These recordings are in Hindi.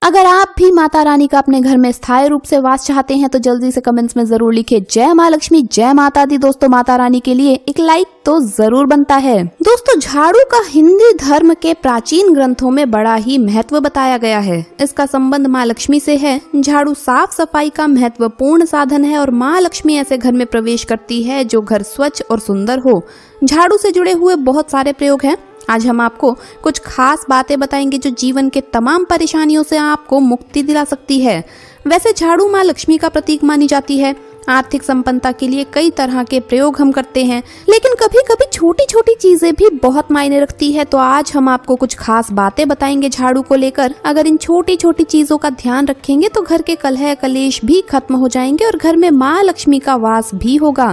अगर आप भी माता रानी का अपने घर में स्थायी रूप से वास चाहते हैं तो जल्दी से कमेंट्स में जरूर लिखिए जय माँ लक्ष्मी, जय माता दी। दोस्तों, माता रानी के लिए एक लाइक तो जरूर बनता है। दोस्तों, झाड़ू का हिंदी धर्म के प्राचीन ग्रंथों में बड़ा ही महत्व बताया गया है। इसका संबंध माँ लक्ष्मी से है। झाड़ू साफ सफाई का महत्वपूर्ण साधन है और माँ लक्ष्मी ऐसे घर में प्रवेश करती है जो घर स्वच्छ और सुंदर हो। झाड़ू से जुड़े हुए बहुत सारे प्रयोग हैं। आज हम आपको कुछ खास बातें बताएंगे जो जीवन के तमाम परेशानियों से आपको मुक्ति दिला सकती है। वैसे झाड़ू माँ लक्ष्मी का प्रतीक मानी जाती है। आर्थिक संपन्नता के लिए कई तरह के प्रयोग हम करते हैं, लेकिन कभी कभी छोटी छोटी चीजें भी बहुत मायने रखती है। तो आज हम आपको कुछ खास बातें बताएंगे झाड़ू को लेकर। अगर इन छोटी छोटी चीजों का ध्यान रखेंगे तो घर के कलह कलेश भी खत्म हो जाएंगे और घर में माँ लक्ष्मी का वास भी होगा।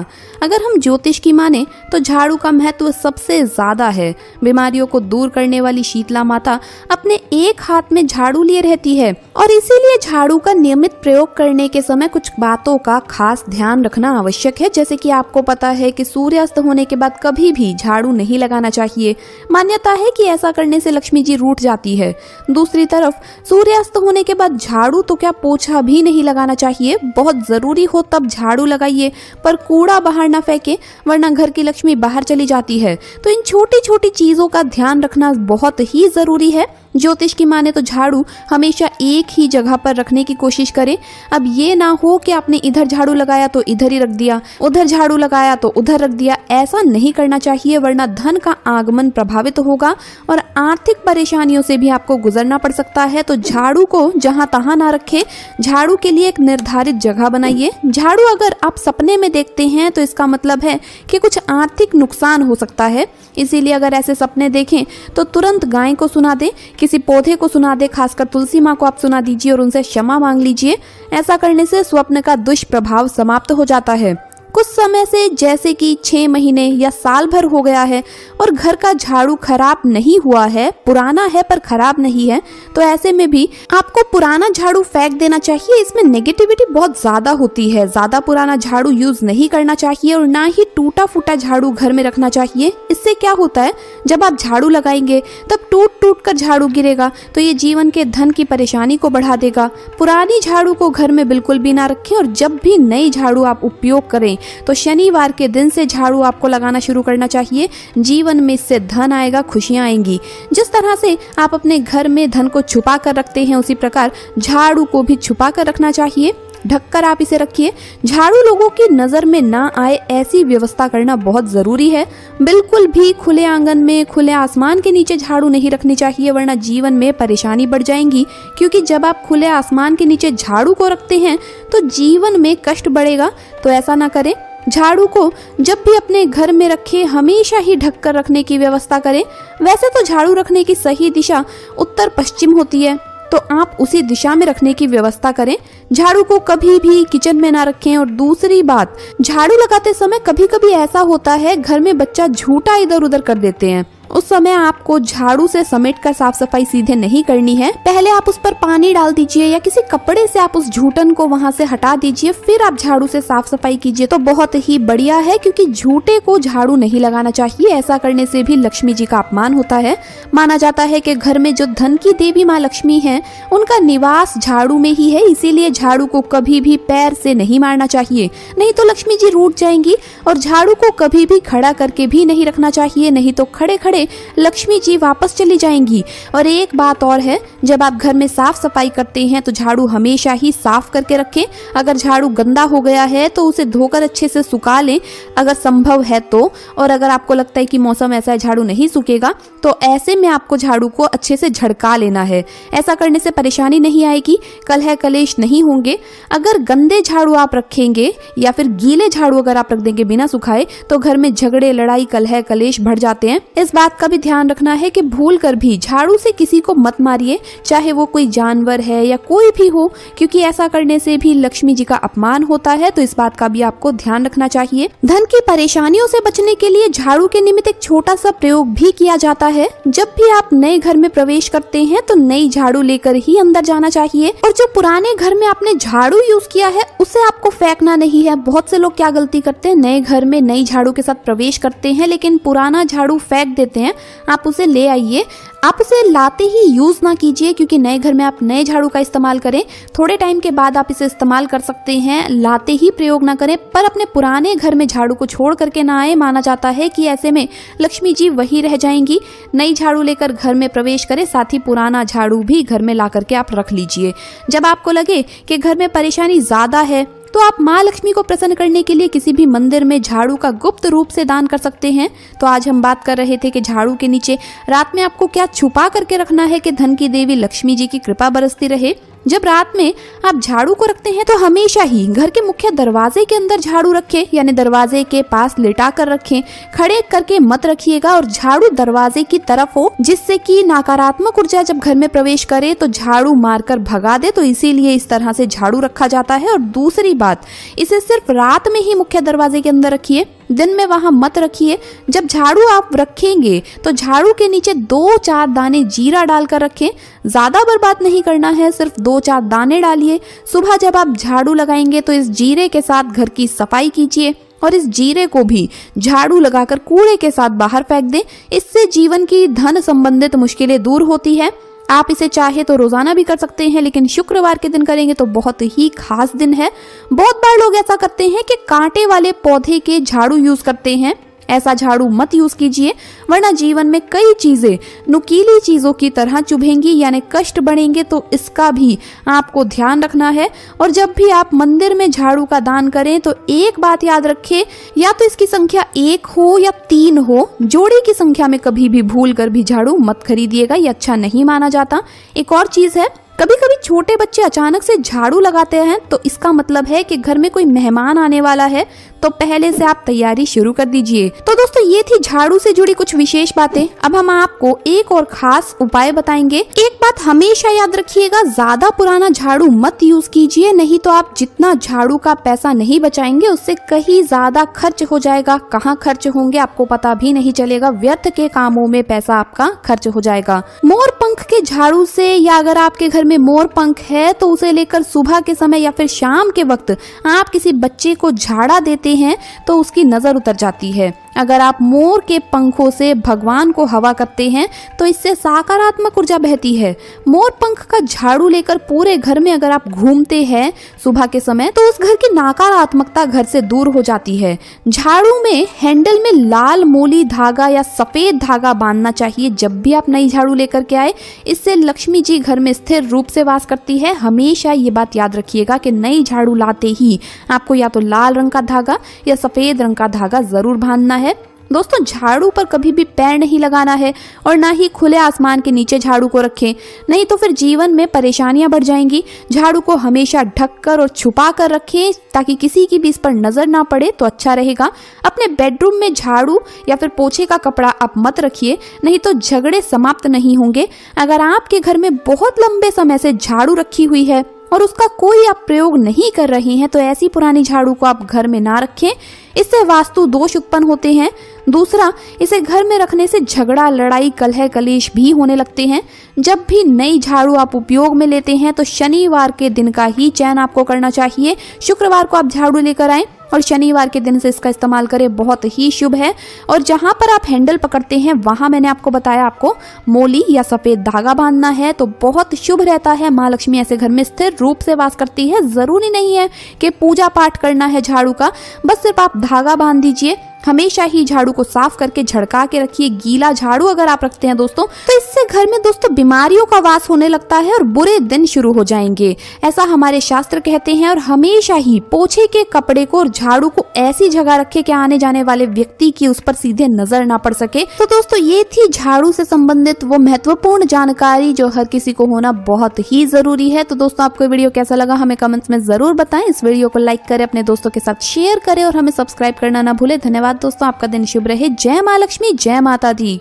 अगर हम ज्योतिष की माने तो झाड़ू का महत्व सबसे ज्यादा है। बीमारियों को दूर करने वाली शीतला माता अपने एक हाथ में झाड़ू लिए रहती है और इसीलिए झाड़ू का नियमित प्रयोग करने के समय कुछ बातों का खास ध्यान रखना आवश्यक है। जैसे कि आपको पता है कि सूर्यास्त होने के बाद कभी भी झाड़ू नहीं लगाना चाहिए। मान्यता है कि ऐसा करने से लक्ष्मी जी रूठ जाती है। दूसरी तरफ सूर्यास्त होने के बाद झाड़ू तो क्या पोछा भी नहीं लगाना चाहिए। बहुत जरूरी हो तब झाड़ू लगाइए, पर कूड़ा बाहर ना फेंके वरना घर की लक्ष्मी बाहर चली जाती है। तो इन छोटी छोटी चीजों का ध्यान रखना बहुत ही जरूरी है। ज्योतिष की माने तो झाड़ू हमेशा एक ही जगह पर रखने की कोशिश करें। अब ये ना हो कि आपने इधर झाड़ू लगाया तो इधर ही रख दिया, उधर झाड़ू लगाया तो उधर रख दिया। ऐसा नहीं करना चाहिए वरना धन का आगमन प्रभावित होगा और आर्थिक परेशानियों से भी आपको गुजरना पड़ सकता है। तो झाड़ू को जहां तहां ना रखें। झाड़ू के लिए एक निर्धारित जगह बनाइए। झाड़ू अगर आप सपने में देखते हैं तो इसका मतलब है कि कुछ आर्थिक नुकसान हो सकता है। इसीलिए अगर ऐसे सपने देखें तो तुरंत गाय को सुना दें, किसी पौधे को सुना दे, खासकर तुलसी माँ को आप सुना दीजिए और उनसे क्षमा मांग लीजिए। ऐसा करने से स्वप्न का दुष्प्रभाव समाप्त हो जाता है। कुछ समय से जैसे कि 6 महीने या साल भर हो गया है और घर का झाड़ू खराब नहीं हुआ है, पुराना है पर खराब नहीं है, तो ऐसे में भी आपको पुराना झाड़ू फेंक देना चाहिए। इसमें नेगेटिविटी बहुत ज्यादा होती है। ज्यादा पुराना झाड़ू यूज नहीं करना चाहिए और ना ही टूटा फूटा झाड़ू घर में रखना चाहिए। इससे क्या होता है, जब आप झाड़ू लगाएंगे तब टूट टूट कर झाड़ू गिरेगा तो ये जीवन के धन की परेशानी को बढ़ा देगा। पुरानी झाड़ू को घर में बिल्कुल भी ना रखें और जब भी नई झाड़ू आप उपयोग करें तो शनिवार के दिन से झाड़ू आपको लगाना शुरू करना चाहिए। जीवन में इससे धन आएगा, खुशियां आएंगी। जिस तरह से आप अपने घर में धन को छुपा कर रखते हैं उसी प्रकार झाड़ू को भी छुपा कर रखना चाहिए। ढककर आप इसे रखिए। झाड़ू लोगों की नजर में ना आए ऐसी व्यवस्था करना बहुत जरूरी है। बिल्कुल भी खुले आंगन में, खुले आसमान के नीचे झाड़ू नहीं रखनी चाहिए वरना जीवन में परेशानी बढ़ जाएंगी। क्योंकि जब आप खुले आसमान के नीचे झाड़ू को रखते हैं तो जीवन में कष्ट बढ़ेगा। तो ऐसा ना करें। झाड़ू को जब भी अपने घर में रखें हमेशा ही ढक कर रखने की व्यवस्था करें। वैसे तो झाड़ू रखने की सही दिशा उत्तर पश्चिम होती है, तो आप उसी दिशा में रखने की व्यवस्था करें। झाड़ू को कभी भी किचन में ना रखें। और दूसरी बात, झाड़ू लगाते समय कभी कभी ऐसा होता है घर में बच्चा झूठा इधर उधर कर देते हैं। उस समय आपको झाड़ू से समेट कर साफ सफाई सीधे नहीं करनी है। पहले आप उस पर पानी डाल दीजिए या किसी कपड़े से आप उस झूठन को वहां से हटा दीजिए, फिर आप झाड़ू से साफ सफाई कीजिए तो बहुत ही बढ़िया है। क्योंकि झूठे को झाड़ू नहीं लगाना चाहिए। ऐसा करने से भी लक्ष्मी जी का अपमान होता है। माना जाता है कि घर में जो धन की देवी माँ लक्ष्मी है उनका निवास झाड़ू में ही है। इसीलिए झाड़ू को कभी भी पैर से नहीं मारना चाहिए, नहीं तो लक्ष्मी जी रूठ जाएंगी। और झाड़ू को कभी भी खड़ा करके भी नहीं रखना चाहिए, नहीं तो खड़े खड़े लक्ष्मी जी वापस चली जाएंगी। और एक बात और है, जब आप घर में साफ सफाई करते हैं तो झाड़ू हमेशा ही साफ करके रखें। अगर झाड़ू गंदा हो गया है तो उसे धोकर अच्छे से सुखा लें अगर संभव है तो। और अगर आपको लगता है कि मौसम ऐसा है झाड़ू नहीं सूखेगा तो ऐसे में आपको झाड़ू को अच्छे से झड़का लेना है। ऐसा करने से परेशानी नहीं आएगी, कलह कलेश नहीं होंगे। अगर गंदे झाड़ू आप रखेंगे या फिर गीले झाड़ू अगर आप रख देंगे बिना सुखाए तो घर में झगड़े लड़ाई कलह कलेश बढ़ जाते हैं। इस बात का भी ध्यान रखना है कि भूल कर भी झाड़ू से किसी को मत मारिए, चाहे वो कोई जानवर है या कोई भी हो, क्योंकि ऐसा करने से भी लक्ष्मी जी का अपमान होता है। तो इस बात का भी आपको ध्यान रखना चाहिए। धन की परेशानियों से बचने के लिए झाड़ू के निमित्त एक छोटा सा प्रयोग भी किया जाता है। जब भी आप नए घर में प्रवेश करते हैं तो नई झाड़ू लेकर ही अंदर जाना चाहिए और जो पुराने घर में आपने झाड़ू यूज किया है उसे आपको फेंकना नहीं है। बहुत से लोग क्या गलती करते हैं, नए घर में नई झाड़ू के साथ प्रवेश करते हैं लेकिन पुराना झाड़ू फेंक देते कहते हैं, आप उसे ले आइए। आप उसे लाते ही यूज ना कीजिए, क्योंकि नए घर में आप नए झाड़ू का इस्तेमाल करें। थोड़े टाइम के बाद आप इसे इस्तेमाल कर सकते हैं, लाते ही प्रयोग ना करें। पर अपने पुराने घर में झाड़ू को छोड़ करके ना आए। माना जाता है कि ऐसे में लक्ष्मी जी वही रह जाएंगी। नई झाड़ू लेकर घर में प्रवेश करें, साथ ही पुराना झाड़ू भी घर में ला करके आप रख लीजिए। जब आपको लगे कि घर में परेशानी ज्यादा है तो आप माँ लक्ष्मी को प्रसन्न करने के लिए किसी भी मंदिर में झाड़ू का गुप्त रूप से दान कर सकते हैं। तो आज हम बात कर रहे थे कि झाड़ू के नीचे रात में आपको क्या छुपा करके रखना है कि धन की देवी लक्ष्मी जी की कृपा बरसती रहे। जब रात में आप झाड़ू को रखते हैं तो हमेशा ही घर के मुख्य दरवाजे के अंदर झाड़ू रखें, यानी दरवाजे के पास लिटा कर रखें। खड़े करके मत रखिएगा और झाड़ू दरवाजे की तरफ हो, जिससे कि नकारात्मक ऊर्जा जब घर में प्रवेश करे तो झाड़ू मारकर भगा दे। तो इसीलिए इस तरह से झाड़ू रखा जाता है। और दूसरी बात, इसे सिर्फ रात में ही मुख्य दरवाजे के अंदर रखिए, दिन में वहां मत रखिए। जब झाड़ू आप रखेंगे तो झाड़ू के नीचे 2-4 दाने जीरा डालकर रखें। ज्यादा बर्बाद नहीं करना है, सिर्फ 2-4 दाने डालिए। सुबह जब आप झाड़ू लगाएंगे तो इस जीरे के साथ घर की सफाई कीजिए और इस जीरे को भी झाड़ू लगाकर कूड़े के साथ बाहर फेंक दें। इससे जीवन की धन संबंधित मुश्किलें दूर होती है। आप इसे चाहे तो रोजाना भी कर सकते हैं, लेकिन शुक्रवार के दिन करेंगे तो बहुत ही खास दिन है। बहुत बार लोग ऐसा करते हैं कि कांटे वाले पौधे के झाड़ू यूज करते हैं। ऐसा झाड़ू मत यूज कीजिए, वरना जीवन में कई चीजें नुकीली चीजों की तरह चुभेंगी, यानी कष्ट बढ़ेंगे। तो इसका भी आपको ध्यान रखना है। और जब भी आप मंदिर में झाड़ू का दान करें तो एक बात याद रखें, या तो इसकी संख्या 1 हो या 3 हो। जोड़ी की संख्या में कभी भी भूल कर भी झाड़ू मत खरीदिएगा, ये अच्छा नहीं माना जाता। एक और चीज है, कभी कभी छोटे बच्चे अचानक से झाड़ू लगाते हैं तो इसका मतलब है कि घर में कोई मेहमान आने वाला है। तो पहले से आप तैयारी शुरू कर दीजिए। तो दोस्तों, ये थी झाड़ू से जुड़ी कुछ विशेष बातें। अब हम आपको एक और खास उपाय बताएंगे। एक बात हमेशा याद रखिएगा, ज्यादा पुराना झाड़ू मत यूज कीजिए, नहीं तो आप जितना झाड़ू का पैसा नहीं बचाएंगे उससे कहीं ज्यादा खर्च हो जाएगा। कहाँ खर्च होंगे आपको पता भी नहीं चलेगा। व्यर्थ के कामों में पैसा आपका खर्च हो जाएगा। मोर पंख के झाड़ू से, या अगर आपके घर में मोर पंख है तो उसे लेकर सुबह के समय या फिर शाम के वक्त आप किसी बच्चे को झाड़ा देते हैं तो उसकी नजर उतर जाती है। अगर आप मोर के पंखों से भगवान को हवा करते हैं तो इससे सकारात्मक ऊर्जा बहती है। मोर पंख का झाड़ू लेकर पूरे घर में अगर आप घूमते हैं सुबह के समय तो उस घर की नकारात्मकता घर से दूर हो जाती है। झाड़ू में हैंडल में लाल मोली धागा या सफेद धागा बांधना चाहिए जब भी आप नई झाड़ू लेकर के आए। इससे लक्ष्मी जी घर में स्थिर रूप से वास करती है। हमेशा ये बात याद रखिएगा कि नई झाड़ू लाते ही आपको या तो लाल रंग का धागा या सफेद रंग का धागा जरूर बांधना है। दोस्तों, झाड़ू पर कभी भी पैर नहीं लगाना है और ना ही खुले आसमान के नीचे झाड़ू को रखें, नहीं तो फिर जीवन में परेशानियां बढ़ जाएंगी। झाड़ू को हमेशा ढककर और छुपा कर रखें ताकि किसी की भी इस पर नजर ना पड़े तो अच्छा रहेगा। अपने बेडरूम में झाड़ू या फिर पोछे का कपड़ा आप मत रखिए, नहीं तो झगड़े समाप्त नहीं होंगे। अगर आपके घर में बहुत लंबे समय से झाड़ू रखी हुई है और उसका कोई आप प्रयोग नहीं कर रहे हैं तो ऐसी पुरानी झाड़ू को आप घर में ना रखें, इससे वास्तु दोष उत्पन्न होते हैं। दूसरा, इसे घर में रखने से झगड़ा, लड़ाई, कलह, कलेश भी होने लगते हैं। जब भी नई झाड़ू आप उपयोग में लेते हैं तो शनिवार के दिन का ही चयन आपको करना चाहिए। शुक्रवार को आप झाड़ू लेकर आएं और शनिवार के दिन से इसका इस्तेमाल करें, बहुत ही शुभ है। और जहां पर आप हैंडल पकड़ते हैं वहां मैंने आपको बताया आपको मोली या सफेद धागा बांधना है तो बहुत शुभ रहता है। माँ लक्ष्मी ऐसे घर में स्थिर रूप से वास करती है। जरूरी नहीं है कि पूजा पाठ करना है झाड़ू का, बस सिर्फ आप धागा बांध दीजिए। हमेशा ही झाड़ू को साफ करके झड़का के रखिए। गीला झाड़ू अगर आप रखते हैं दोस्तों तो इससे घर में दोस्तों बीमारियों का वास होने लगता है और बुरे दिन शुरू हो जाएंगे, ऐसा हमारे शास्त्र कहते हैं। और हमेशा ही पोछे के कपड़े को और झाड़ू को ऐसी जगह रखे कि आने जाने वाले व्यक्ति की उस पर सीधे नजर ना पड़ सके। तो दोस्तों, ये थी झाड़ू से संबंधित वो महत्वपूर्ण जानकारी जो हर किसी को होना बहुत ही जरूरी है। तो दोस्तों, आपको वीडियो कैसा लगा हमें कमेंट्स में जरूर बताएं। इस वीडियो को लाइक करें, अपने दोस्तों के साथ शेयर करें और हमें सब्सक्राइब करना ना भूले। धन्यवाद दोस्तों, आपका दिन शुभ रहे। जय माँ लक्ष्मी, जय माता दी।